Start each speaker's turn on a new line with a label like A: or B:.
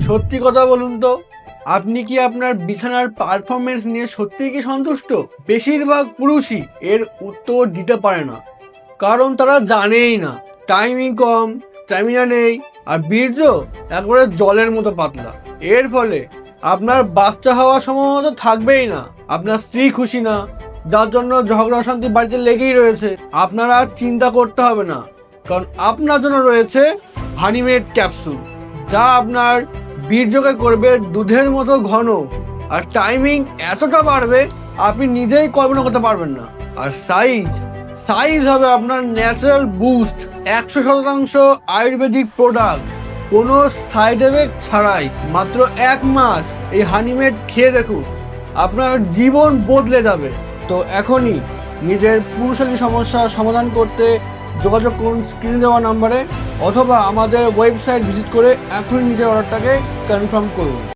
A: সত্যি কথা বলুন তো, আপনি কি আপনার বিছানার পারফরমেন্স নিয়ে সত্যিই কি সন্তুষ্ট? বেশিরভাগ পুরুষই এর উত্তর দিতে পারে না, কারণ তারা জানেই না। টাইমিং কম, স্ট্যামিনা নেই, আর বীর্য একবারে জলের মতো পাতলা। এর ফলে আপনার বাচ্চা হওয়ার সম্ভাবনা থাকবেই না। আপনার স্ত্রী খুশি না, যার জন্য ঝগড়া অশান্তি বাড়িতে লেগেই রয়েছে। আপনার আর চিন্তা করতে হবে না, কারণ আপনার জন্য রয়েছে হানিমেড ক্যাপসুল, যা আপনার বীর্যকে করবে দুধের মতো ঘন, আর টাইমিং এতটা বাড়বে আপনি নিজেই কল্পনা করতে পারবেন না। আর সাইজ সাইজ হবে আপনার ন্যাচারাল বুস্ট, 100% আয়ুর্বেদিক প্রোডাক্ট, কোনো সাইড এফেক্ট ছাড়াই। মাত্র 1 মাস এই হানিমেড খেয়ে দেখুন, আপনার জীবন বদলে যাবে। তো এখনই নিজের পুরুষালী সমস্যার সমাধান করতে যোগাযোগ করুন স্ক্রিনে দেওয়া নাম্বারে, অথবা আমাদের ওয়েবসাইট ভিজিট করে এখনই নিজের অর্ডারটাকে কনফার্ম করুন।